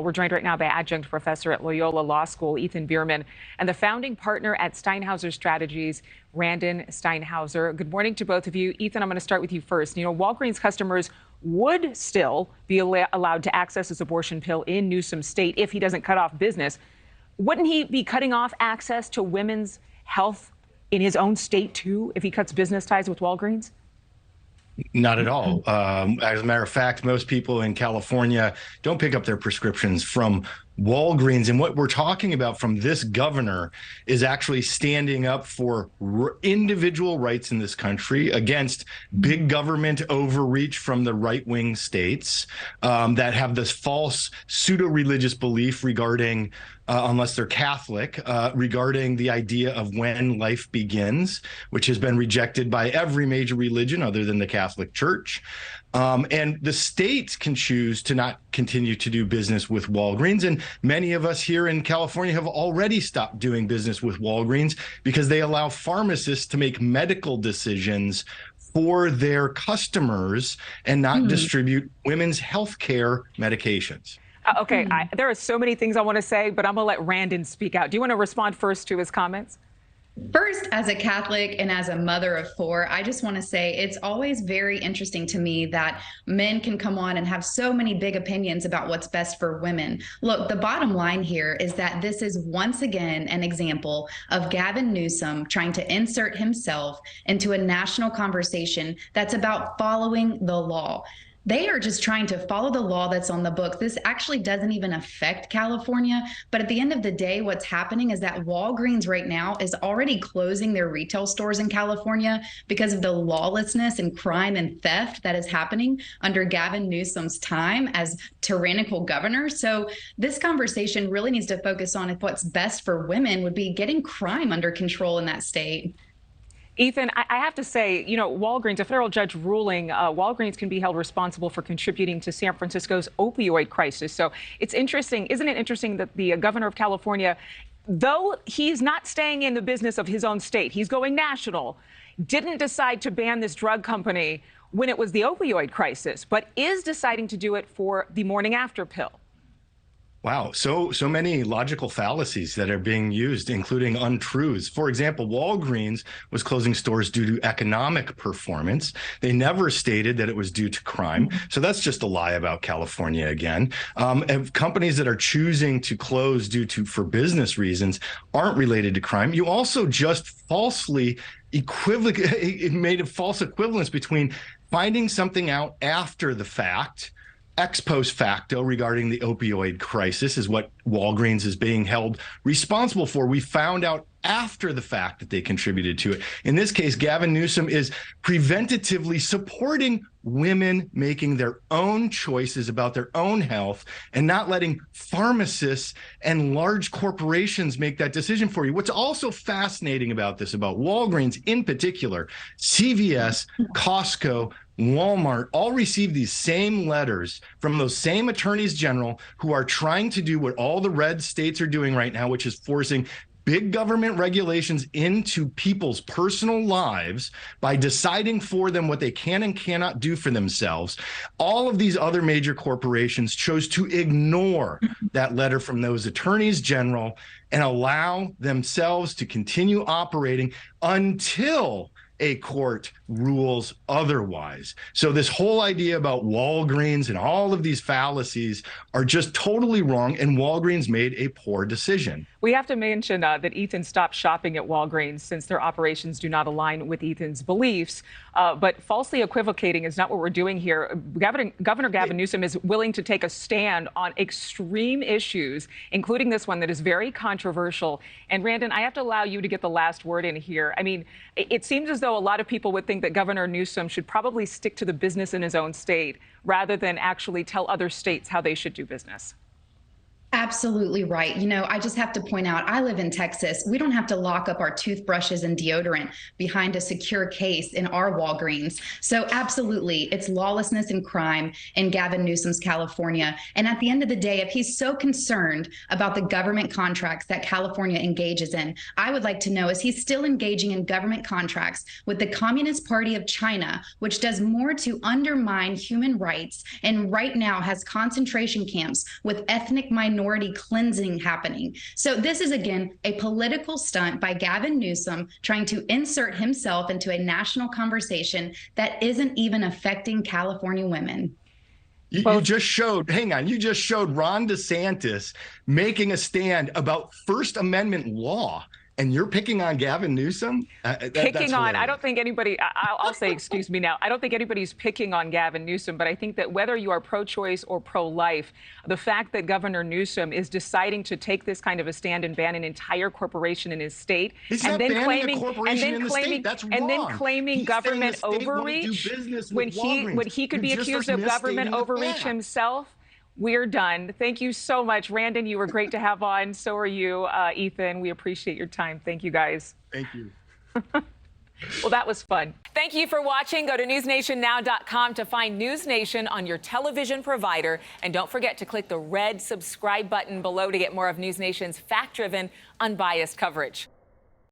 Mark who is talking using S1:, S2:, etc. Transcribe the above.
S1: We're joined right now by adjunct professor at Loyola Law School, Ethan Bierman, and the founding partner at Steinhauser Strategies, Randon Steinhauser. Good morning to both of you. Ethan, I'm going to start with you first. Walgreens customers would still be allowed to access his abortion pill in Newsom's state if he doesn't cut off business. Wouldn't he be cutting off access to women's health in his own state, too, if he cuts business ties with Walgreens?
S2: Not at all. As a matter of fact, most people in California don't pick up their prescriptions from Walgreens. And what we're talking about from this governor is actually standing up for individual rights in this country against big government overreach from the right-wing states that have this false pseudo-religious belief regarding, unless they're Catholic, regarding the idea of when life begins, which has been rejected by every major religion other than the Catholic Church. And the states can choose to not continue to do business with Walgreens. And many of us here in California have already stopped doing business with Walgreens because they allow pharmacists to make medical decisions for their customers and not distribute women's health care medications.
S1: Okay, there are so many things I want to say, but I'm going to let Randon speak out. Do you want to respond first to his comments?
S3: First, as a Catholic and as a mother of four, I just want to say it's always very interesting to me that men can come on and have so many big opinions about what's best for women. Look, the bottom line here is that this is once again an example of Gavin Newsom trying to insert himself into a national conversation that's about following the law. They are just trying to follow the law that's on the book. This actually doesn't even affect California. But at the end of the day, what's happening is that Walgreens right now is already closing their retail stores in California because of the lawlessness and crime and theft that is happening under Gavin Newsom's time as tyrannical governor. So this conversation really needs to focus on if what's best for women would be getting crime under control in that state.
S1: Ethan, I have to say, Walgreens, a federal judge ruling Walgreens can be held responsible for contributing to San Francisco's opioid crisis. So it's interesting, isn't it interesting that the governor of California, though he's not staying in the business of his own state, he's going national, didn't decide to ban this drug company when it was the opioid crisis, but is deciding to do it for the morning after pill.
S2: Wow, so many logical fallacies that are being used, including untruths. For example, Walgreens was closing stores due to economic performance. They never stated that it was due to crime. So that's just a lie about California again. And companies that are choosing to close for business reasons aren't related to crime. You also just falsely made a false equivalence between finding something out after the fact, ex post facto, regarding the opioid crisis is what Walgreens is being held responsible for. We found out after the fact that they contributed to it. In this case, Gavin Newsom is preventatively supporting women making their own choices about their own health and not letting pharmacists and large corporations make that decision for you. What's also fascinating about this, about Walgreens in particular, CVS, Costco, Walmart all received these same letters from those same attorneys general who are trying to do what all the red states are doing right now, which is forcing big government regulations into people's personal lives by deciding for them what they can and cannot do for themselves. All of these other major corporations chose to ignore that letter from those attorneys general and allow themselves to continue operating until a court rules otherwise. So this whole idea about Walgreens and all of these fallacies are just totally wrong, and Walgreens made a poor decision.
S1: We have to mention that Ethan stopped shopping at Walgreens since their operations do not align with Ethan's beliefs. But falsely equivocating is not what we're doing here. Governor Gavin Newsom is willing to take a stand on extreme issues, including this one that is very controversial. And Randon, I have to allow you to get the last word in here. I mean, it seems as though a lot of people would think that Governor Newsom should probably stick to the business in his own state rather than actually tell other states how they should do business.
S3: Absolutely right. I just have to point out, I live in Texas. We don't have to lock up our toothbrushes and deodorant behind a secure case in our Walgreens. So absolutely, it's lawlessness and crime in Gavin Newsom's California. And at the end of the day, if he's so concerned about the government contracts that California engages in, I would like to know, is he still engaging in government contracts with the Communist Party of China, which does more to undermine human rights and right now has concentration camps with ethnic minority cleansing happening. So this is, again, a political stunt by Gavin Newsom trying to insert himself into a national conversation that isn't even affecting California women.
S2: You just showed, hang on, you just showed Ron DeSantis making a stand about First Amendment law. And you're picking on Gavin Newsom?
S1: Picking on, I don't think anybody, I'll say, excuse me now, I don't think anybody's picking on Gavin Newsom, but I think that whether you are pro-choice or pro-life, the fact that Governor Newsom is deciding to take this kind of a stand and ban an entire corporation in his state, and then claiming government overreach when he could be accused of government overreach himself. We're done. Thank you so much. Randon, you were great to have on. So are you, Ethan. We appreciate your time. Thank you, guys.
S2: Thank you.
S1: Well, that was fun.
S4: Thank you for watching. Go to newsnationnow.com to find NewsNation on your television provider. And don't forget to click the red subscribe button below to get more of NewsNation's fact-driven, unbiased coverage.